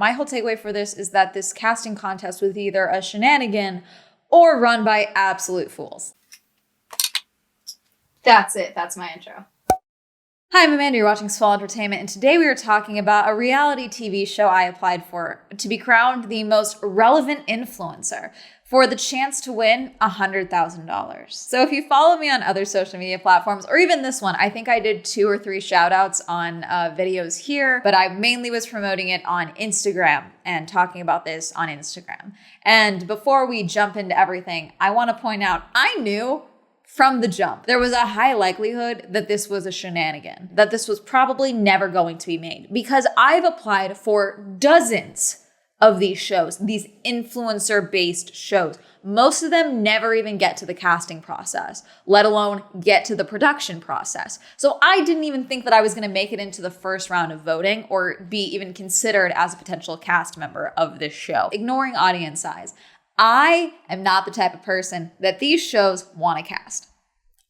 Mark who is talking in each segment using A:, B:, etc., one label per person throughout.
A: My whole takeaway for this is that this casting contest was either a shenanigan or run by absolute fools.
B: That's it. That's my intro.
A: Hi, I'm Amanda. You're watching Swell Entertainment, and today we are talking about a reality TV show I applied for to be crowned the most relevant influencer for the chance to win $100,000. So if you follow me on other social media platforms, or even this one, I think I did 2 or 3 shout outs on videos here, but I mainly was promoting it on Instagram and talking about this on Instagram. And before we jump into everything, I want to point out, I knew from the jump, there was a high likelihood that this was a shenanigan, that this was probably never going to be made, because I've applied for dozens of these shows, these influencer-based shows. Most of them never even get to the casting process, let alone get to the production process. So I didn't even think that I was going to make it into the first round of voting or be even considered as a potential cast member of this show. Ignoring audience size, I am not the type of person that these shows want to cast.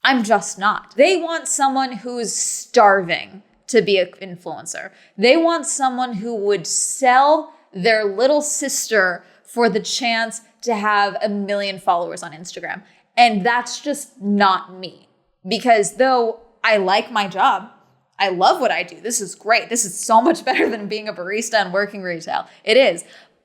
A: I'm just not. They want someone who's starving to be an influencer. They want someone who would sell their little sister for the chance to have 1 million followers on Instagram. And that's just not me. Because though I like my job, I love what I do. This is great. This is so much better than being a barista and working retail. It is.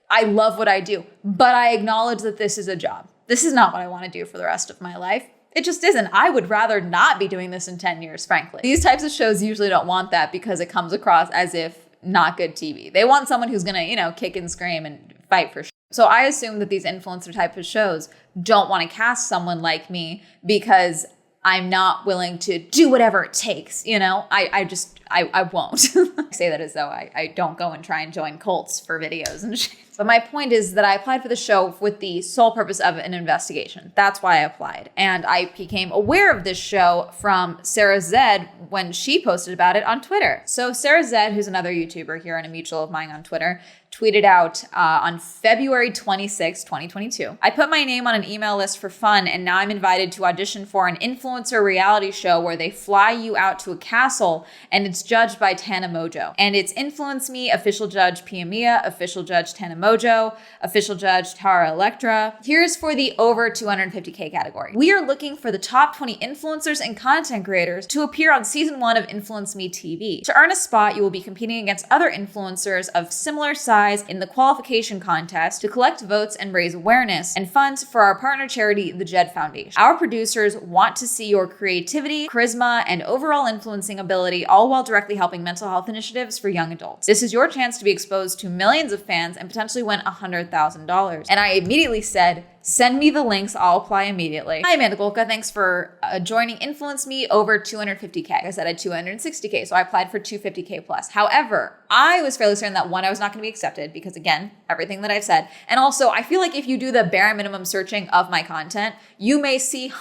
A: I love what I do, but I acknowledge that this is a job. This is not what I want to do for the rest of my life. It just isn't. I would rather not be doing this in 10 years, frankly. These types of shows usually don't want that because it comes across as if not good TV. They want someone who's going to, kick and scream and fight for. So I assume that these influencer type of shows don't want to cast someone like me because I'm not willing to do whatever it takes. I won't. I say that as though I don't go and try and join cults for videos and shit. But my point is that I applied for the show with the sole purpose of an investigation. That's why I applied. And I became aware of this show from Sarah Zed when she posted about it on Twitter. So Sarah Zed, who's another YouTuber here and a mutual of mine on Twitter, tweeted out on February 26, 2022. I put my name on an email list for fun, and now I'm invited to audition for an influencer reality show where they fly you out to a castle, and it's judged by Tana Mojo. And it's Influence Me, official judge Pia Mia, official judge Tana Mojo, official judge Tara Electra. Here's for the over 250K category. We are looking for the top 20 influencers and content creators to appear on season 1 of Influence Me TV. To earn a spot, you will be competing against other influencers of similar size in the qualification contest to collect votes and raise awareness and funds for our partner charity, the Jed Foundation. Our producers want to see your creativity, charisma, and overall influencing ability, all while directly helping mental health initiatives for young adults. This is your chance to be exposed to millions of fans and potentially win $100,000. And I immediately said, send me the links. I'll apply immediately. Hi, Amanda Golka. Thanks for joining Influence Me over 250K. Like I said, I had 260K, so I applied for 250K plus. However, I was fairly certain that one, I was not going to be accepted because, again, everything that I've said. And also, I feel like if you do the bare minimum searching of my content, you may see,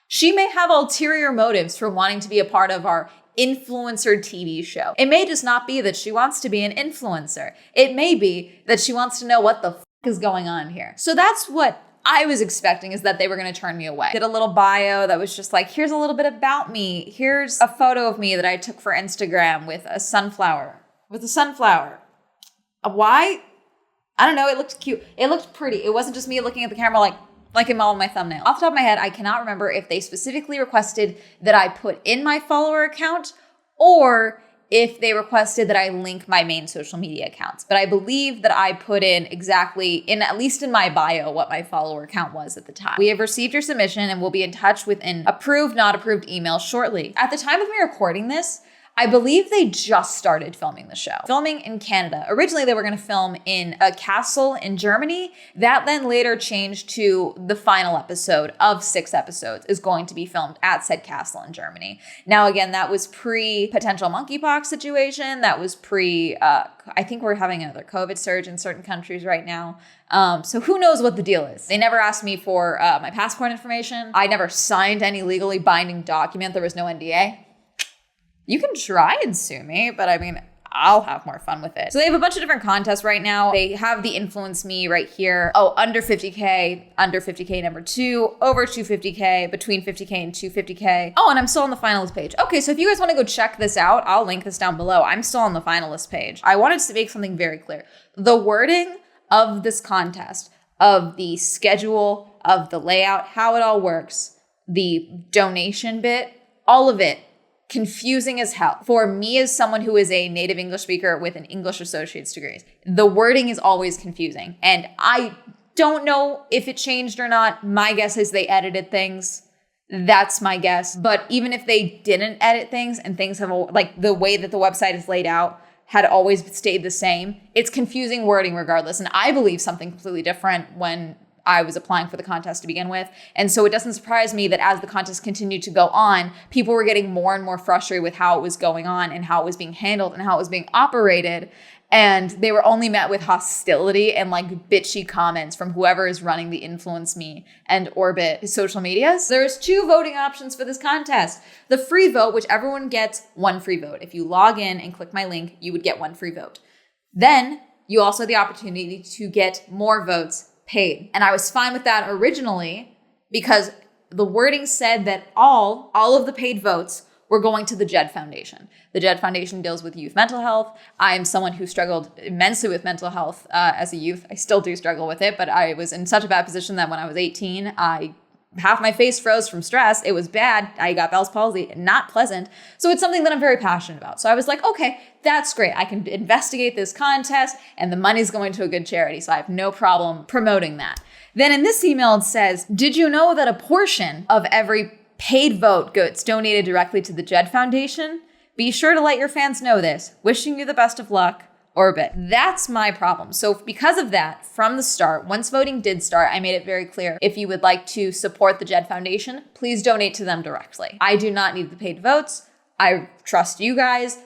A: she may have ulterior motives for wanting to be a part of our influencer TV show. It may just not be that she wants to be an influencer. It may be that she wants to know what the is going on here. So that's what I was expecting, is that they were going to turn me away. Did a little bio that was just like, here's a little bit about me. Here's a photo of me that I took for Instagram with a sunflower. Why? I don't know. It looked cute. It looked pretty. It wasn't just me looking at the camera like I'm on my thumbnail. Off the top of my head, I cannot remember if they specifically requested that I put in my follower account or if they requested that I link my main social media accounts. But I believe that I put in exactly, at least in my bio, what my follower count was at the time. We have received your submission and will be in touch with an approved, not approved email shortly. At the time of me recording this, I believe they just started filming the show. Filming in Canada. Originally, they were going to film in a castle in Germany. That then later changed to the final episode of 6 episodes is going to be filmed at said castle in Germany. Now, again, that was pre-potential monkeypox situation. That was I think we're having another COVID surge in certain countries right now. So who knows what the deal is. They never asked me for my passport information. I never signed any legally binding document. There was no NDA. You can try and sue me, but I mean, I'll have more fun with it. So they have a bunch of different contests right now. They have the Influence Me right here. Oh, under 50K number 2, over 250K, between 50K and 250K. Oh, and I'm still on the finalist page. Okay, so if you guys want to go check this out, I'll link this down below. I'm still on the finalist page. I wanted to make something very clear. The wording of this contest, of the schedule, of the layout, how it all works, the donation bit, all of it, confusing as hell. For me as someone who is a native English speaker with an English associate's degree, the wording is always confusing. And I don't know if it changed or not. My guess is they edited things. That's my guess. But even if they didn't edit things and things have, like the way that the website is laid out had always stayed the same, it's confusing wording regardless. And I believe something completely different when I was applying for the contest to begin with. And so it doesn't surprise me that as the contest continued to go on, people were getting more and more frustrated with how it was going on and how it was being handled and how it was being operated. And they were only met with hostility and like bitchy comments from whoever is running the Influence Me and orbiiit social medias. There's 2 voting options for this contest. The free vote, which everyone gets 1 free vote. If you log in and click my link, you would get 1 free vote. Then you also have the opportunity to get more votes paid. And I was fine with that originally because the wording said that all of the paid votes were going to the JED Foundation. The JED Foundation deals with youth mental health. I am someone who struggled immensely with mental health as a youth. I still do struggle with it, but I was in such a bad position that when I was 18, half my face froze from stress. It was bad. I got Bell's palsy, not pleasant. So it's something that I'm very passionate about. So I was like, okay, that's great. I can investigate this contest and the money's going to a good charity. So I have no problem promoting that. Then in this email, it says, did you know that a portion of every paid vote gets donated directly to the JED Foundation? Be sure to let your fans know this. Wishing you the best of luck. orbiiit. That's my problem. So because of that, from the start, once voting did start, I made it very clear, if you would like to support the JED Foundation, please donate to them directly. I do not need the paid votes. I trust you guys.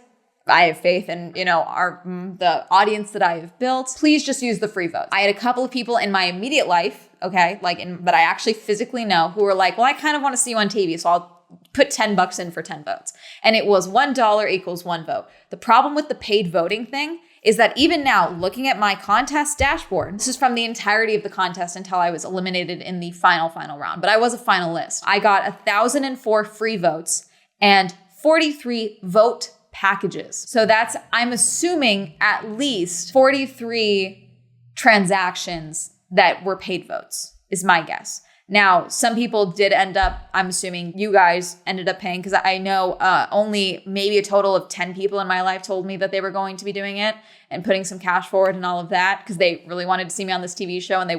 A: I have faith in, the audience that I have built. Please just use the free votes. I had a couple of people in my immediate life, okay, but I actually physically know, who were like, well, I kind of want to see you on TV, so I'll put $10 in for 10 votes. And it was $1 equals 1 vote. The problem with the paid voting thing is that even now, looking at my contest dashboard, this is from the entirety of the contest until I was eliminated in the final round, but I was a finalist. I got 1,004 free votes and 43 vote packages. So that's, I'm assuming, at least 43 transactions that were paid votes, is my guess. Now, some people did end up, I'm assuming you guys ended up paying, because I know only maybe a total of 10 people in my life told me that they were going to be doing it and putting some cash forward and all of that, because they really wanted to see me on this TV show and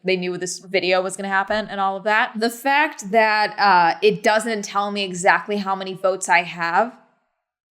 A: they knew this video was going to happen and all of that. The fact that it doesn't tell me exactly how many votes I have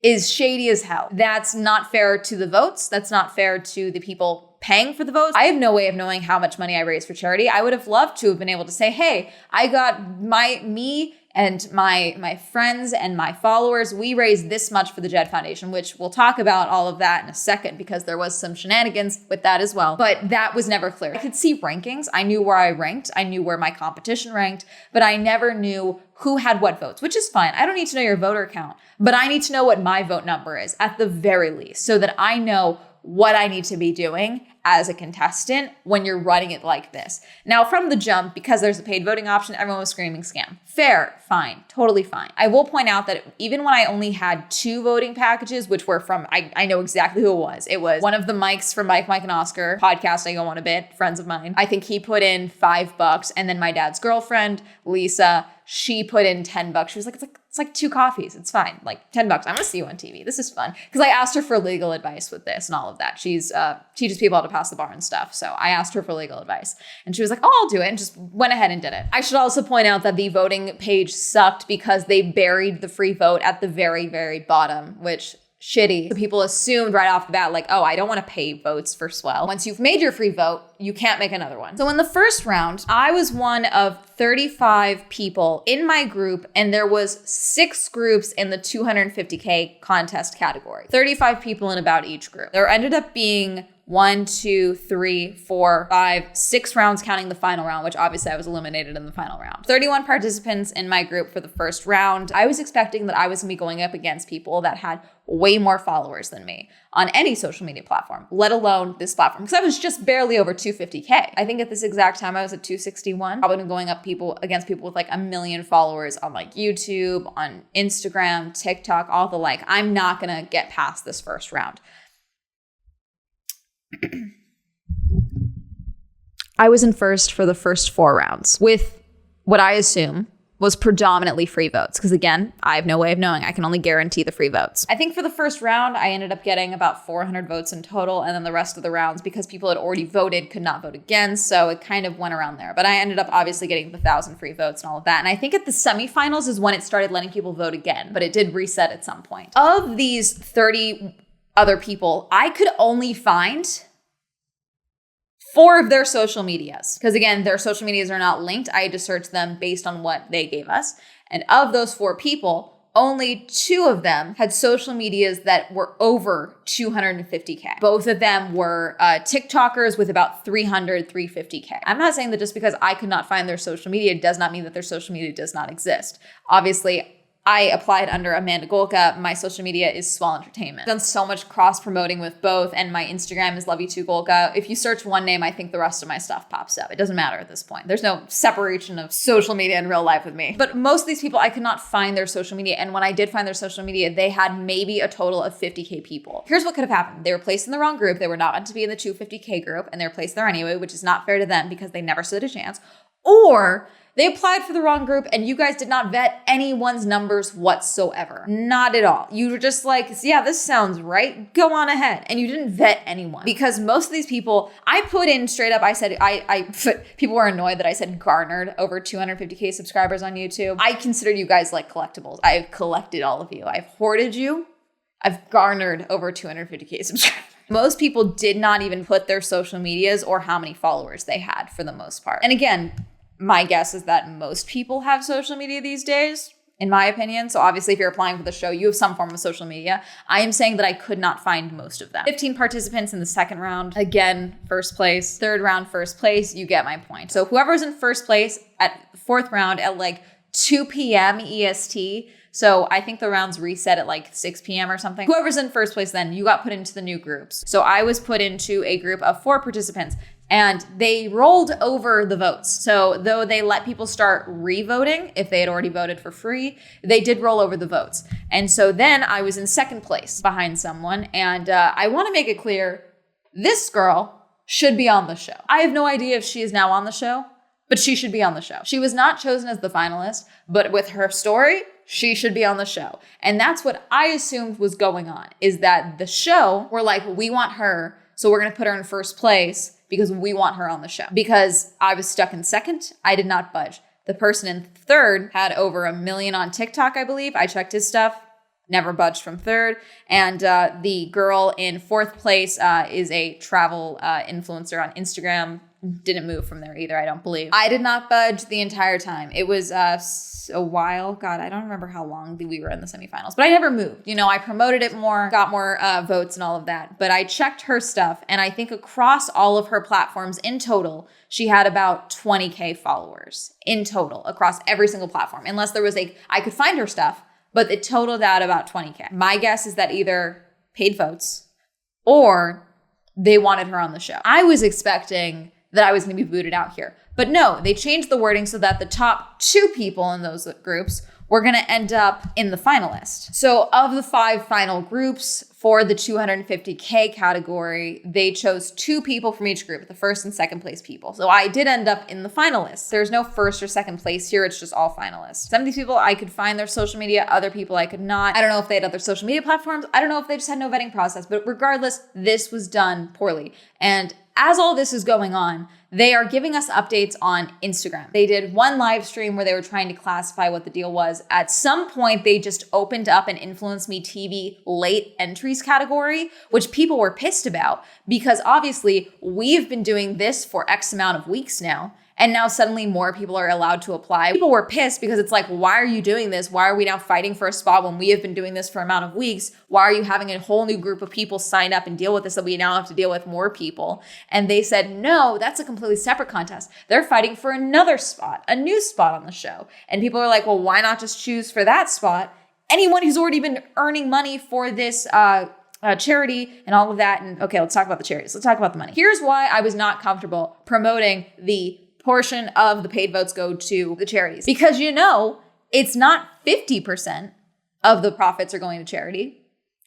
A: is shady as hell. That's not fair to the votes. That's not fair to the people paying for the votes. I have no way of knowing how much money I raised for charity. I would have loved to have been able to say, hey, I got me and my friends and my followers, we raised this much for the JED Foundation, which we'll talk about all of that in a second, because there was some shenanigans with that as well. But that was never clear. I could see rankings. I knew where I ranked. I knew where my competition ranked, but I never knew who had what votes, which is fine. I don't need to know your voter count, but I need to know what my vote number is at the very least, so that I know what I need to be doing as a contestant when you're running it like this. Now, from the jump, because there's a paid voting option, everyone was screaming scam. Fair, fine, totally fine. I will point out that even when I only had 2 voting packages, which were from, I know exactly who it was. It was one of the mics from Mike and Oscar podcast I go on a bit, friends of mine. I think he put in $5, and then my dad's girlfriend, Lisa, she put in $10. She was like, it's like 2 coffees. It's fine. Like $10. I'm gonna see you on TV. This is fun. Because I asked her for legal advice with this and all of that. She's teaches people how to pass the bar and stuff. So I asked her for legal advice, and she was like, oh, I'll do it, and just went ahead and did it. I should also point out that the voting page sucked because they buried the free vote at the very, very bottom, which shitty. So people assumed right off the bat, like, oh, I don't want to pay votes for Swell. Once you've made your free vote, you can't make another one. So in the first round, I was one of 35 people in my group, and there was 6 groups in the 250K contest category. 35 people in about each group. There ended up being 1, 2, 3, 4, 5, 6 rounds counting the final round, which obviously I was eliminated in the final round. 31 participants in my group for the first round. I was expecting that I was gonna be going up against people that had way more followers than me on any social media platform, let alone this platform, because I was just barely over 250K. I think at this exact time I was at 261. Probably been going up against people with like 1 million followers on like YouTube, on Instagram, TikTok, all the like. I'm not gonna get past this first round. I was in first for the first 4 rounds with what I assume was predominantly free votes. Because again, I have no way of knowing. I can only guarantee the free votes. I think for the first round, I ended up getting about 400 votes in total. And then the rest of the rounds, because people had already voted, could not vote again. So it kind of went around there. But I ended up obviously getting the 1,000 free votes and all of that. And I think at the semifinals is when it started letting people vote again. But it did reset at some point. Of these 30 other people, I could only find 4 of their social medias. Because again, their social medias are not linked. I had to search them based on what they gave us. And of those 4 people, only 2 of them had social medias that were over 250K. Both of them were TikTokers with about 300, 350K. I'm not saying that just because I could not find their social media does not mean that their social media does not exist. Obviously, I applied under Amanda Golka. My social media is Swell Entertainment. I've done so much cross promoting with both, and my Instagram is Love2Golka. If you search one name, I think the rest of my stuff pops up. It doesn't matter at this point. There's no separation of social media and real life with me. But most of these people, I could not find their social media. And when I did find their social media, they had maybe a total of 50K people. Here's what could have happened. They were placed in the wrong group. They were not meant to be in the 250K group, and they were placed there anyway, which is not fair to them because they never stood a chance. Or they applied for the wrong group and you guys did not vet anyone's numbers whatsoever. Not at all. You were just like, yeah, this sounds right. Go on ahead. And you didn't vet anyone because most of these people, I put in straight up, I said, people were annoyed that I said garnered over 250K subscribers on YouTube. I consider you guys like collectibles. I've collected all of you. I've hoarded you. I've garnered over 250K subscribers. Most people did not even put their social medias or how many followers they had for the most part. And again, my guess is that most people have social media these days, in my opinion. So obviously, if you're applying for the show, you have some form of social media. I am saying that I could not find most of them. 15 participants in the second round. Again, first place. Third round, first place. You get my point. So whoever's in first place at the 4th round at like 2 p.m. EST. So I think the rounds reset at like 6 p.m. or something. Whoever's in first place then, you got put into the new groups. So I was put into a group of 4 participants. And they rolled over the votes. So though they let people start re-voting if they had already voted for free, they did roll over the votes. And so then I was in second place behind someone. And I want to make it clear, this girl should be on the show. I have no idea if she is now on the show, but she should be on the show. She was not chosen as the finalist, but with her story, she should be on the show. And that's what I assumed was going on, is that the show were like, we want her, so we're going to put her in first place because we want her on the show. Because I was stuck in second, I did not budge. The person in third had over 1 million on TikTok, I believe. I checked his stuff, never budged from third. And the girl in 4th place is a travel influencer on Instagram. Didn't move from there either, I don't believe. I did not budge the entire time. It was a while. God, I don't remember how long we were in the semifinals, but I never moved. You know, I promoted it more, got more votes and all of that. But I checked her stuff, and I think across all of her platforms in total, she had about 20K followers in total across every single platform. Unless there was I could find her stuff, but it totaled out about 20K. My guess is that either paid votes or they wanted her on the show. I was expecting that I was going to be booted out here. But no, they changed the wording so that the top 2 people in those groups were going to end up in the finalist. So of the 5 final groups for the 250K category, they chose 2 people from each group, the first and second place people. So I did end up in the finalists. There's no first or second place here. It's just all finalists. Some of these people, I could find their social media. Other people, I could not. I don't know if they had other social media platforms. I don't know if they just had no vetting process. But regardless, this was done poorly. And as all this is going on, they are giving us updates on Instagram. They did one live stream where they were trying to classify what the deal was. At some point, they just opened up an Influence Me TV late entries category, which people were pissed about because obviously we've been doing this for X amount of weeks now. And now suddenly more people are allowed to apply. People were pissed because it's like, why are you doing this? Why are we now fighting for a spot when we have been doing this for an amount of weeks? Why are you having a whole new group of people sign up and deal with this that we now have to deal with more people? And they said, no, that's a completely separate contest. They're fighting for another spot, a new spot on the show. And people are like, well, why not just choose for that spot anyone who's already been earning money for this charity and all of that? And okay, let's talk about the charities. Let's talk about the money. Here's why I was not comfortable promoting the portion of the paid votes go to the charities. Because it's not 50% of the profits are going to charity.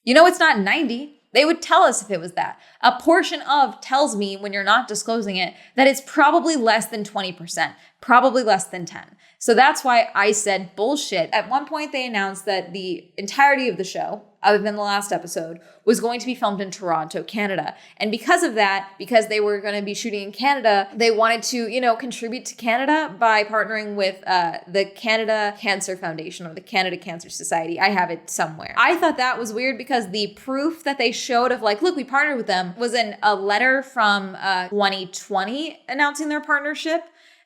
A: It's not 90. They would tell us if it was that. A portion of tells me when you're not disclosing it that it's probably less than 20%, probably less than 10. So that's why I said bullshit. At one point, they announced that the entirety of the show, other than the last episode, was going to be filmed in Toronto, Canada. And because of that, because they were going to be shooting in Canada, they wanted to, contribute to Canada by partnering with the Canada Cancer Foundation or the Canada Cancer Society. I have it somewhere. I thought that was weird because the proof that they showed of like, look, we partnered with them was in a letter from 2020 announcing their partnership.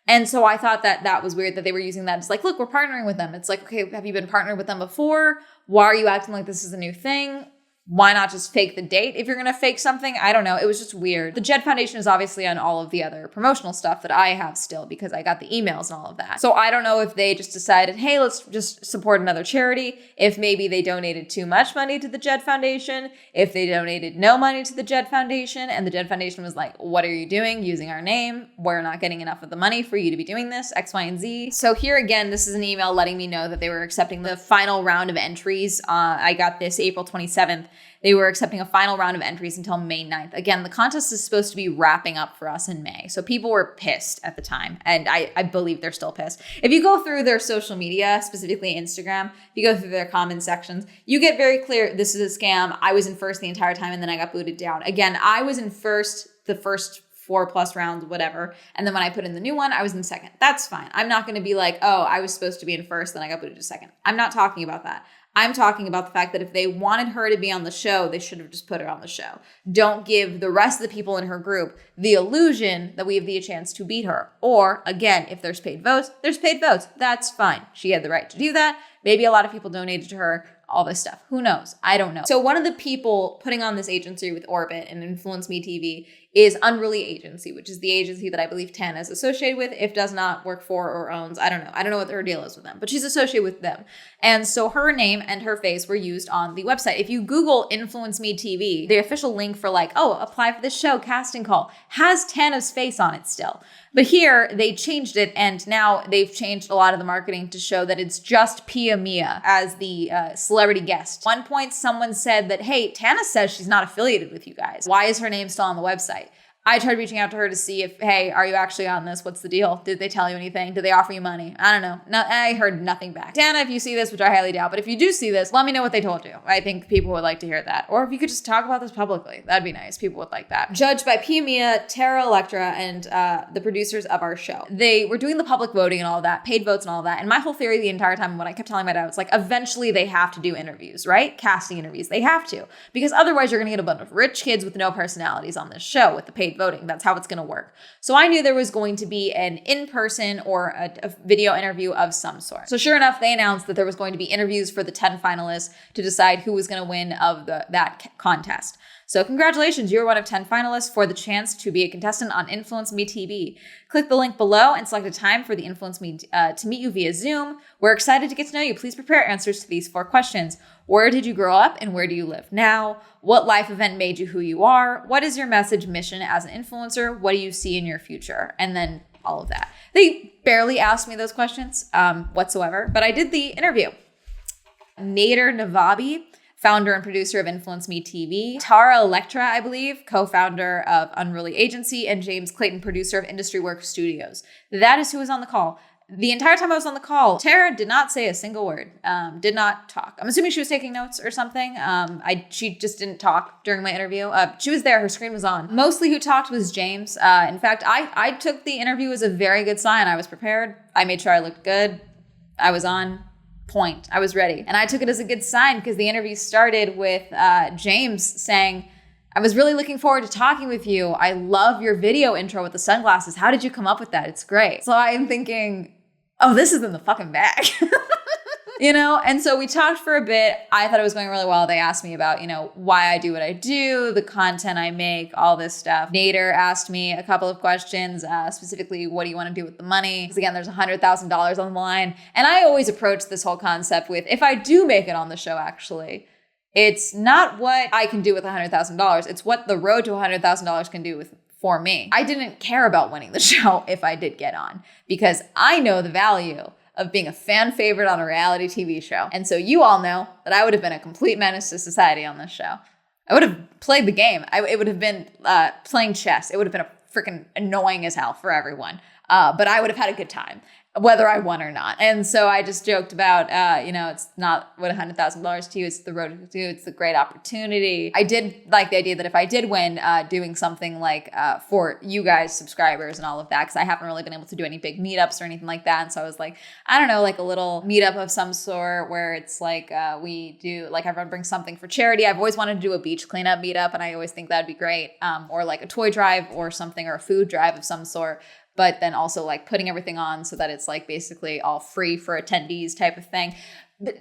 A: And so I thought that was weird that they were using that. It's like, look, we're partnering with them. It's like, okay, have you been partnered with them before? Why are you acting like this is a new thing? Why not just fake the date if you're going to fake something? I don't know. It was just weird. The Jed Foundation is obviously on all of the other promotional stuff that I have still because I got the emails and all of that. So I don't know if they just decided, hey, let's just support another charity. If maybe they donated too much money to the Jed Foundation. If they donated no money to the Jed Foundation and the Jed Foundation was like, what are you doing using our name? We're not getting enough of the money for you to be doing this, X, Y, and Z. So here again, this is an email letting me know that they were accepting the final round of entries. I got this April 27th. They were accepting a final round of entries until May 9th. Again, the contest is supposed to be wrapping up for us in May. So people were pissed at the time. And I believe they're still pissed. If you go through their social media, specifically Instagram, if you go through their comment sections, you get very clear, this is a scam. I was in first the entire time and then I got booted down. Again, I was in first the first 4+ rounds, whatever. And then when I put in the new one, I was in second. That's fine. I'm not going to be like, oh, I was supposed to be in first, then I got booted to second. I'm not talking about that. I'm talking about the fact that if they wanted her to be on the show, they should have just put her on the show. Don't give the rest of the people in her group the illusion that we have the chance to beat her. Or again, if there's paid votes, there's paid votes. That's fine. She had the right to do that. Maybe a lot of people donated to her, all this stuff. Who knows? I don't know. So one of the people putting on this agency with orbiiit and Influence Me TV is Unruly Agency, which is the agency that I believe Tana is associated with, if does not work for or owns. I don't know. I don't know what her deal is with them, but she's associated with them. And so her name and her face were used on the website. If you Google Influence Me TV, the official link for like, oh, apply for this show, casting call, has Tana's face on it still. But here they changed it, and now they've changed a lot of the marketing to show that it's just Pia Mia as the celebrity guest. One point, someone said that, hey, Tana says she's not affiliated with you guys. Why is her name still on the website? I tried reaching out to her to see if, hey, are you actually on this? What's the deal? Did they tell you anything? Did they offer you money? I don't know. No, I heard nothing back. Tana, if you see this, which I highly doubt, but if you do see this, let me know what they told you. I think people would like to hear that. Or if you could just talk about this publicly, that'd be nice. People would like that. Judged by Pia Mia, Tara Electra, and the producers of our show. They were doing the public voting and all of that, paid votes and all of that. And my whole theory the entire time, when I kept telling my dad, was like, eventually they have to do interviews, right? Casting interviews. They have to. Because otherwise you're going to get a bunch of rich kids with no personalities on this show with the paid voting. That's how it's going to work. So I knew there was going to be an in-person or a video interview of some sort. So sure enough, they announced that there was going to be interviews for the 10 finalists to decide who was going to win of that contest. So congratulations, you're one of 10 finalists for the chance to be a contestant on Influence Me TV. Click the link below and select a time for the Influence Me to meet you via Zoom. We're excited to get to know you. Please prepare answers to these 4 questions. Where did you grow up and where do you live now? What life event made you who you are? What is your message mission as an influencer? What do you see in your future? And then all of that. They barely asked me those questions whatsoever, but I did the interview. Nader Navabi, founder and producer of Influence Me TV. Tara Electra, I believe, co-founder of Unruly Agency, and James Clayton, producer of Industry Work Studios. That is who was on the call. The entire time I was on the call, Tara did not say a single word, did not talk. I'm assuming she was taking notes or something. She just didn't talk during my interview. She was there, her screen was on. Mostly who talked was James. In fact, I took the interview as a very good sign. I was prepared. I made sure I looked good. I was on point. I was ready. And I took it as a good sign because the interview started with James saying, I was really looking forward to talking with you. I love your video intro with the sunglasses. How did you come up with that? It's great. So I'm thinking, oh, this is in the fucking bag. You know, and so we talked for a bit. I thought it was going really well. They asked me about, you know, why I do what I do, the content I make, all this stuff. Nader asked me a couple of questions, specifically, what do you want to do with the money? Because again, there's $100,000 on the line. And I always approach this whole concept with, if I do make it on the show, actually, it's not what I can do with $100,000. It's what the road to $100,000 can do for me. I didn't care about winning the show if I did get on, because I know the value of being a fan favorite on a reality TV show. And so you all know that I would have been a complete menace to society on this show. I would have played the game. It would have been playing chess. It would have been freaking annoying as hell for everyone. But I would have had a good time, whether I won or not. And so I just joked about, it's not what $100,000 to you, it's the road to you, it's the great opportunity. I did like the idea that if I did win, doing something like for you guys, subscribers and all of that, because I haven't really been able to do any big meetups or anything like that. And so I was like, I don't know, like a little meetup of some sort where it's like we do, like everyone brings something for charity. I've always wanted to do a beach cleanup meetup, and I always think that'd be great. Or like a toy drive or something, or a food drive of some sort. But then also like putting everything on so that it's like basically all free for attendees type of thing. But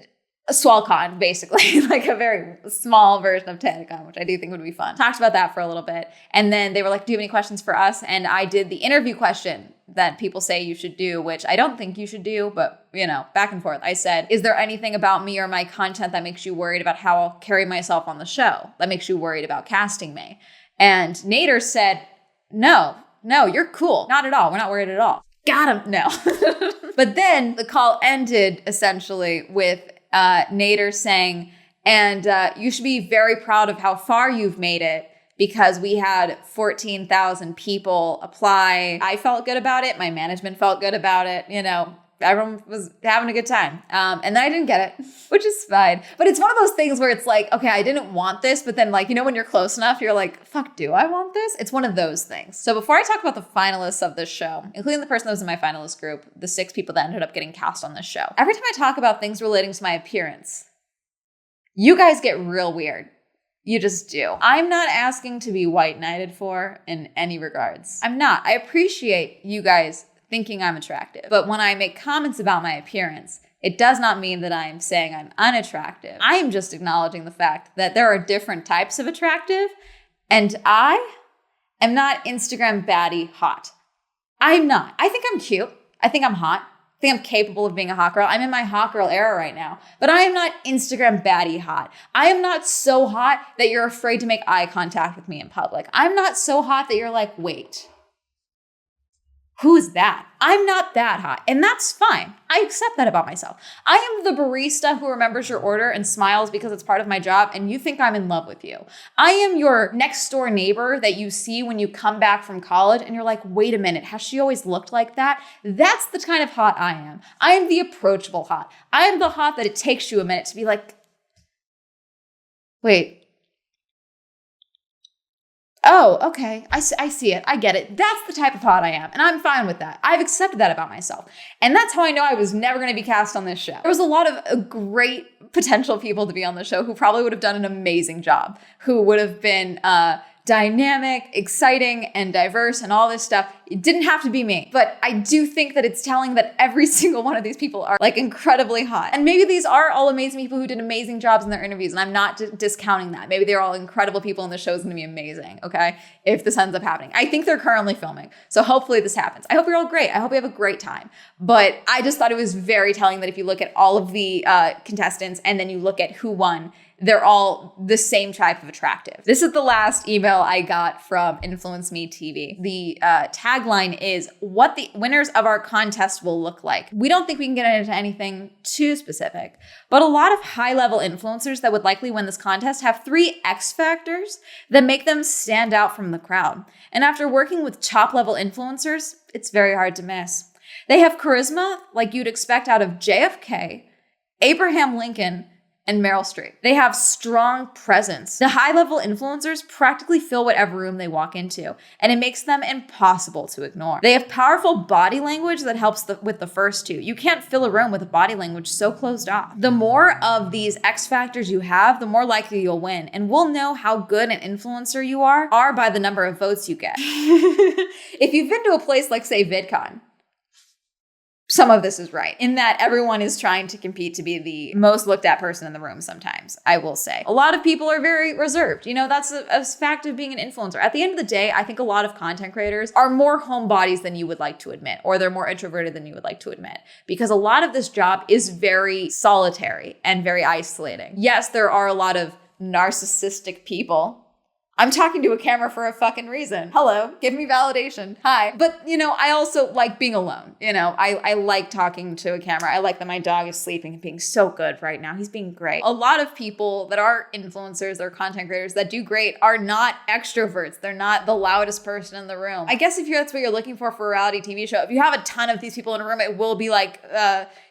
A: a SwellCon, basically, like a very small version of TanaCon, which I do think would be fun. Talked about that for a little bit. And then they were like, do you have any questions for us? And I did the interview question that people say you should do, which I don't think you should do, but you know, back and forth. I said, is there anything about me or my content that makes you worried about how I'll carry myself on the show? That makes you worried about casting me? And Nader said, no, you're cool. Not at all. We're not worried at all. Got him. No. But then the call ended essentially with Nader saying, and you should be very proud of how far you've made it, because we had 14,000 people apply. I felt good about it. My management felt good about it. You know, everyone was having a good time. And then I didn't get it, which is fine. But it's one of those things where it's like, okay, I didn't want this. But then like, you know, when you're close enough, you're like, fuck, do I want this? It's one of those things. So before I talk about the finalists of this show, including the person that was in my finalist group, the 6 people that ended up getting cast on this show, every time I talk about things relating to my appearance, you guys get real weird. You just do. I'm not asking to be white knighted for in any regards. I'm not. I appreciate you guys thinking I'm attractive. But when I make comments about my appearance, it does not mean that I'm saying I'm unattractive. I am just acknowledging the fact that there are different types of attractive, and I am not Instagram baddie hot. I'm not. I think I'm cute. I think I'm hot. I think I'm capable of being a hot girl. I'm in my hot girl era right now, but I am not Instagram baddie hot. I am not so hot that you're afraid to make eye contact with me in public. I'm not so hot that you're like, wait, who is that? I'm not that hot. And that's fine. I accept that about myself. I am the barista who remembers your order and smiles because it's part of my job, and you think I'm in love with you. I am your next door neighbor that you see when you come back from college and you're like, wait a minute, has she always looked like that? That's the kind of hot I am. I am the approachable hot. I am the hot that it takes you a minute to be like, wait. Oh, okay. I see it. I get it. That's the type of hot I am. And I'm fine with that. I've accepted that about myself. And that's how I know I was never going to be cast on this show. There was a lot of great potential people to be on the show who probably would have done an amazing job, who would have been dynamic, exciting, and diverse and all this stuff. It didn't have to be me. But I do think that it's telling that every single one of these people are like incredibly hot. And maybe these are all amazing people who did amazing jobs in their interviews. And I'm not discounting that. Maybe they're all incredible people and the show's gonna be amazing, okay? If this ends up happening. I think they're currently filming. So hopefully this happens. I hope you're all great. I hope you have a great time. But I just thought it was very telling that if you look at all of the contestants and then you look at who won, they're all the same type of attractive. This is the last email I got from Influence Me TV. The tagline is, what the winners of our contest will look like. We don't think we can get into anything too specific, but a lot of high-level influencers that would likely win this contest have 3 X factors that make them stand out from the crowd. And after working with top-level influencers, it's very hard to miss. They have charisma like you'd expect out of JFK, Abraham Lincoln, and Meryl Streep. They have strong presence. The high-level influencers practically fill whatever room they walk into, and it makes them impossible to ignore. They have powerful body language that helps with the first two. You can't fill a room with a body language so closed off. The more of these X factors you have, the more likely you'll win, and we'll know how good an influencer you are by the number of votes you get. If you've been to a place like, say, VidCon, some of this is right, in that everyone is trying to compete to be the most looked at person in the room sometimes, I will say. A lot of people are very reserved. That's a fact of being an influencer. At the end of the day, I think a lot of content creators are more homebodies than you would like to admit, or they're more introverted than you would like to admit, because a lot of this job is very solitary and very isolating. Yes, there are a lot of narcissistic people. I'm talking to a camera for a fucking reason. Hello, give me validation. Hi. But, I also like being alone. I like talking to a camera. I like that my dog is sleeping and being so good right now. He's being great. A lot of people that are influencers, they're content creators that do great are not extroverts. They're not the loudest person in the room. I guess if that's what you're looking for a reality TV show, if you have a ton of these people in a room, it will be like,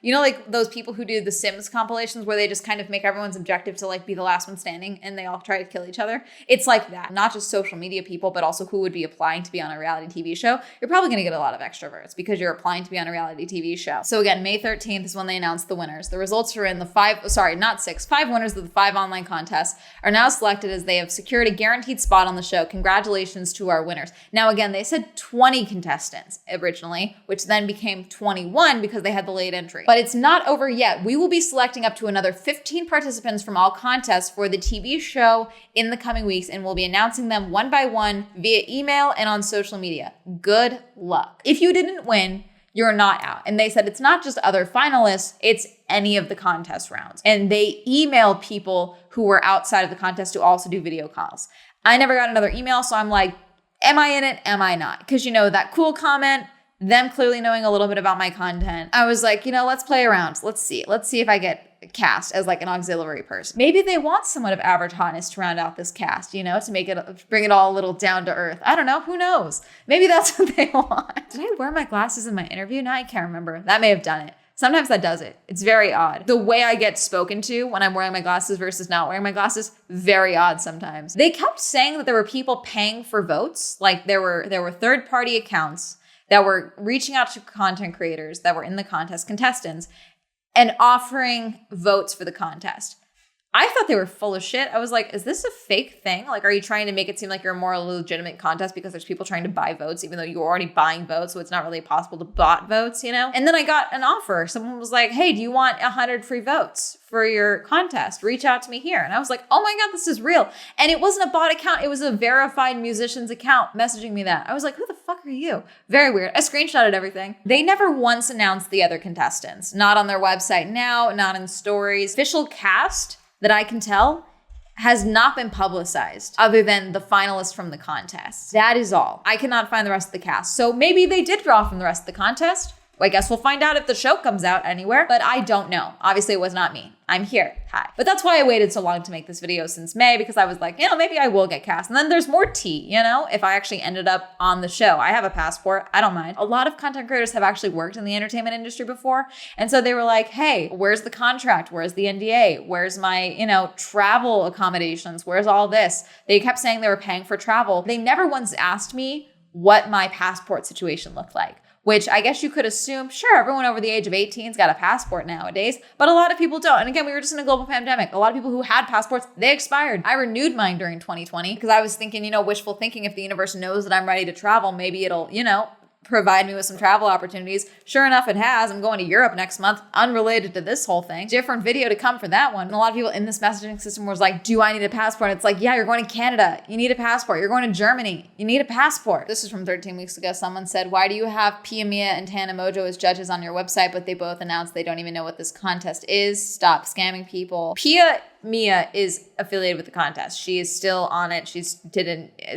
A: like those people who do the Sims compilations where they just kind of make everyone's objective to like be the last one standing and they all try to kill each other. It's like that. Not just social media people, but also who would be applying to be on a reality TV show. You're probably going to get a lot of extroverts because you're applying to be on a reality TV show. So again, May 13th is when they announced the winners. The results are in the five winners of the 5 online contests are now selected as they have secured a guaranteed spot on the show. Congratulations to our winners. Now again, they said 20 contestants originally, which then became 21 because they had the late entry. But it's not over yet. We will be selecting up to another 15 participants from all contests for the TV show in the coming weeks, and we'll be announcing them one by one via email and on social media. Good luck. If you didn't win, you're not out. And they said it's not just other finalists, it's any of the contest rounds. And they emailed people who were outside of the contest to also do video calls. I never got another email, so I'm like, am I in it? Am I not? Because that cool comment, them clearly knowing a little bit about my content. I was like, let's play around. Let's see if I get cast as like an auxiliary person. Maybe they want someone of average hotness to round out this cast, to bring it all a little down to earth. I don't know. Who knows? Maybe that's what they want. Did I wear my glasses in my interview? Now I can't remember. That may have done it. Sometimes that does it. It's very odd. The way I get spoken to when I'm wearing my glasses versus not wearing my glasses, very odd sometimes. They kept saying that there were people paying for votes. Like there were third-party accounts that were reaching out to content creators that were in the contest, contestants, and offering votes for the contest. I thought they were full of shit. I was like, is this a fake thing? Like, are you trying to make it seem like you're a more legitimate contest because there's people trying to buy votes, even though you're already buying votes, so it's not really possible to bot votes, And then I got an offer. Someone was like, hey, do you want 100 free votes for your contest? Reach out to me here. And I was like, oh my God, this is real. And it wasn't a bot account. It was a verified musician's account messaging me that. I was like, who the fuck are you? Very weird. I screenshotted everything. They never once announced the other contestants. Not on their website now, not in stories. Official cast that I can tell has not been publicized other than the finalists from the contest. That is all. I cannot find the rest of the cast. So maybe they did draw from the rest of the contest. Well, I guess we'll find out if the show comes out anywhere, but I don't know. Obviously, it was not me. I'm here. Hi. But that's why I waited so long to make this video since May, because I was like, maybe I will get cast. And then there's more tea, if I actually ended up on the show. I have a passport. I don't mind. A lot of content creators have actually worked in the entertainment industry before. And so they were like, hey, where's the contract? Where's the NDA? Where's my, travel accommodations? Where's all this? They kept saying they were paying for travel. They never once asked me what my passport situation looked like. Which I guess you could assume, sure, everyone over the age of 18's got a passport nowadays, but a lot of people don't. And again, we were just in a global pandemic. A lot of people who had passports, they expired. I renewed mine during 2020 because I was thinking, wishful thinking, if the universe knows that I'm ready to travel, maybe it'll, provide me with some travel opportunities. Sure enough, it has. I'm going to Europe next month, unrelated to this whole thing. Different video to come for that one. And a lot of people in this messaging system was like, do I need a passport? And it's like, yeah, you're going to Canada. You need a passport. You're going to Germany. You need a passport. This is from 13 weeks ago. Someone said, why do you have Pia Mia and Tana Mojo as judges on your website, but they both announced they don't even know what this contest is? Stop scamming people. Pia Mia is affiliated with the contest. She is still on it.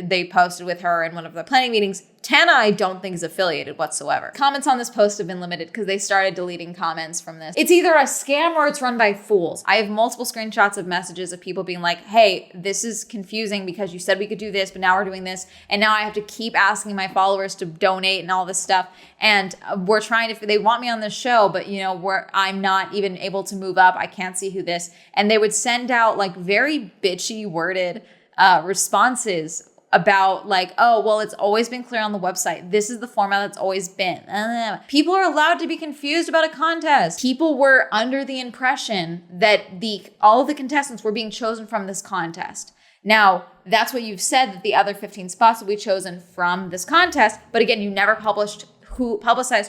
A: They posted with her in one of the planning meetings. Tana, I don't think, is affiliated whatsoever. Comments on this post have been limited because they started deleting comments from this. It's either a scam or it's run by fools. I have multiple screenshots of messages of people being like, hey, this is confusing because you said we could do this, but now we're doing this. And now I have to keep asking my followers to donate and all this stuff. And we're trying to, they want me on this show, but I'm not even able to move up. I can't see who this. And they would send out like very bitchy worded responses about like, oh, well, it's always been clear on the website. This is the format that's always been. People are allowed to be confused about a contest. People were under the impression that all of the contestants were being chosen from this contest. Now, that's what you've said, that the other 15 spots will be chosen from this contest. But again, you never publicized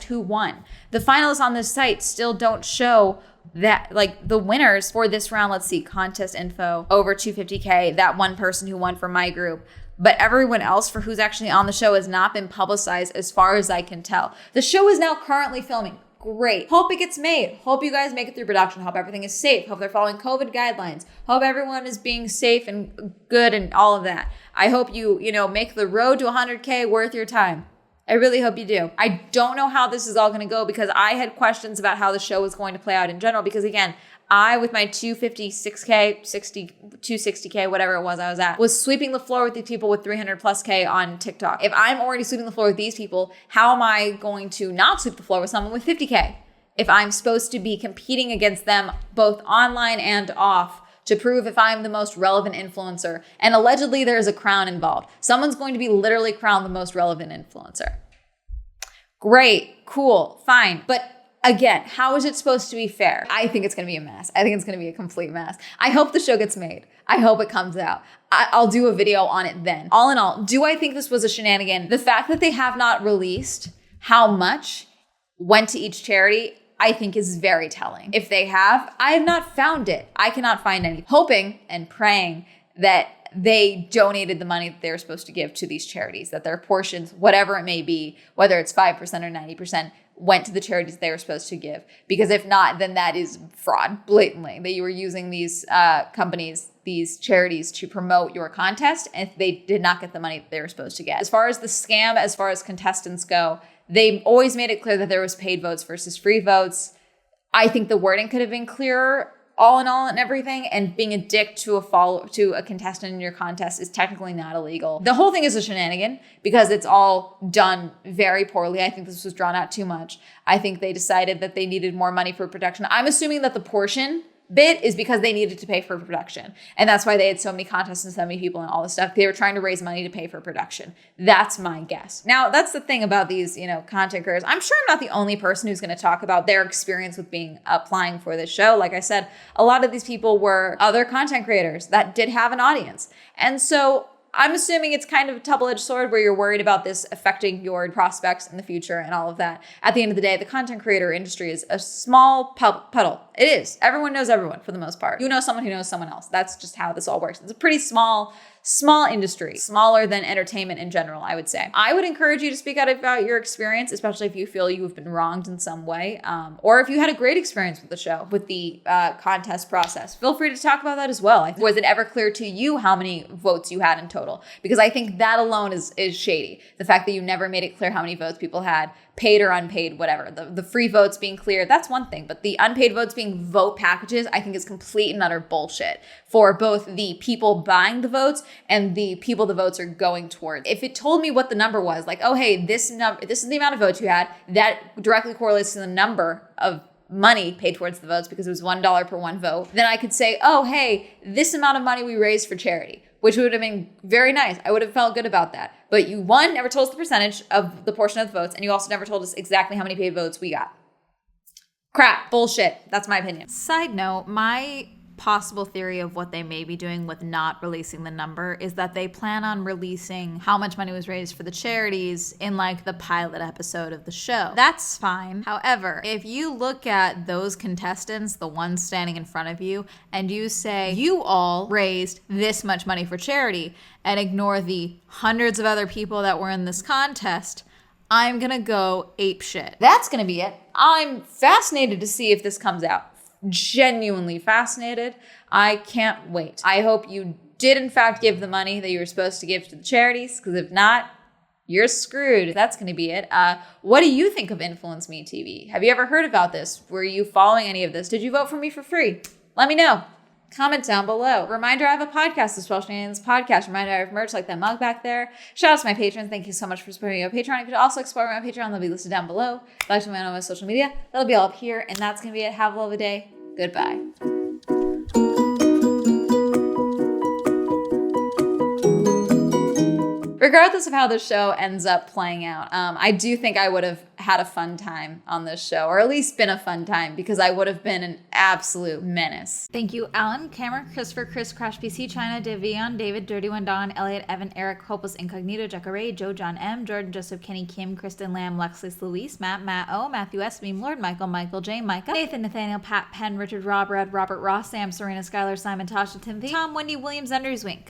A: who won. The finalists on this site still don't show that, like, the winners for this round. Let's see, contest info, over 250K, that one person who won for my group. But everyone else for who's actually on the show has not been publicized as far as I can tell. The show is now currently filming. Great. Hope it gets made. Hope you guys make it through production. Hope everything is safe. Hope they're following COVID guidelines. Hope everyone is being safe and good and all of that. I hope you make the road to 100K worth your time. I really hope you do. I don't know how this is all going to go because I had questions about how the show was going to play out in general because, again, I, with my 256K, 260K, whatever it was I was at, was sweeping the floor with these people with 300 plus K on TikTok. If I'm already sweeping the floor with these people, how am I going to not sweep the floor with someone with 50K? If I'm supposed to be competing against them both online and off to prove if I'm the most relevant influencer. And allegedly there is a crown involved. Someone's going to be literally crowned the most relevant influencer. Great, cool, fine. But again, how is it supposed to be fair? I think it's going to be a mess. I think it's going to be a complete mess. I hope the show gets made. I hope it comes out. I'll do a video on it then. All in all, do I think this was a shenanigan? The fact that they have not released how much went to each charity, I think is very telling. If they have, I have not found it. I cannot find any. Hoping and praying that they donated the money that they were supposed to give to these charities, that their portions, whatever it may be, whether it's 5% or 90%, went to the charities they were supposed to give. Because if not, then that is fraud, blatantly, that you were using these companies, these charities to promote your contest, and they did not get the money that they were supposed to get. As far as the scam, as far as contestants go, they always made it clear that there was paid votes versus free votes. I think the wording could have been clearer, all in all, and everything. And being a dick to a contestant in your contest is technically not illegal. The whole thing is a shenanigan because it's all done very poorly. I think this was drawn out too much. I think they decided that they needed more money for production. I'm assuming that the portion bit is because they needed to pay for production. And that's why they had so many contests and so many people and all this stuff. They were trying to raise money to pay for production. That's my guess. Now, that's the thing about these, content creators. I'm sure I'm not the only person who's going to talk about their experience with applying for this show. Like I said, a lot of these people were other content creators that did have an audience. And so I'm assuming it's kind of a double-edged sword where you're worried about this affecting your prospects in the future and all of that. At the end of the day, the content creator industry is a small puddle. It is. Everyone knows everyone for the most part. You know someone who knows someone else. That's just how this all works. It's a pretty small industry, smaller than entertainment in general, I would say. I would encourage you to speak out about your experience, especially if you feel you have been wronged in some way, or if you had a great experience with the show, with the contest process. Feel free to talk about that as well. Was it ever clear to you how many votes you had in total? Because I think that alone is shady. The fact that you never made it clear how many votes people had, paid or unpaid, whatever. The free votes being clear, that's one thing. But the unpaid votes being vote packages, I think is complete and utter bullshit for both the people buying the votes and the people the votes are going towards. If it told me what the number was, like, oh, hey, this is the amount of votes you had, that directly correlates to the number of money paid towards the votes because it was $1 per one vote, then I could say, oh, hey, this amount of money we raised for charity, which would have been very nice. I would have felt good about that. But you, one, never told us the percentage of the portion of the votes, and you also never told us exactly how many paid votes we got. Crap, bullshit. That's my opinion. Side note, my possible theory of what they may be doing with not releasing the number is that they plan on releasing how much money was raised for the charities in like the pilot episode of the show. That's fine. However, if you look at those contestants, the ones standing in front of you, and you say you all raised this much money for charity and ignore the hundreds of other people that were in this contest, I'm gonna go apeshit. That's gonna be it. I'm fascinated to see if this comes out. genuinely fascinated. I can't wait. I hope you did in fact give the money that you were supposed to give to the charities, because if not, you're screwed. That's going to be it. What do you think of Influence Me TV? Have you ever heard about this? Were you following any of this? Did you vote for me for free? Let me know. Comment down below. Reminder, I have a podcast, the Swell Entertainment podcast. Reminder, I have merch like that mug back there. Shout out to my patrons. Thank you so much for supporting me on Patreon. You could also explore my Patreon. They'll be listed down below. Like to me on my social media. That'll be all up here. And that's going to be it. Have a lovely day. Goodbye. Regardless of how the show ends up playing out, I do think I would have had a fun time on this show, or at least been a fun time, because I would have been an absolute menace. Thank you, Alan, Cameron, Christopher, Chris, Crash PC, China, Davion, David, Dirty One, Don, Elliot, Evan, Eric, Hopeless Incognito, Jacka Ray, Joe, John M, Jordan, Joseph, Kenny, Kim, Kristen, Lamb, Lexley, Luis, Matt, Matt O, Matthew S, Meme Lord, Michael, Michael J, Micah, Nathan, Nathaniel, Pat, Penn, Richard, Rob, Red, Robert, Ross, Sam, Serena, Skylar, Simon, Tasha, Timothy, Tom, Wendy, Williams, Wink.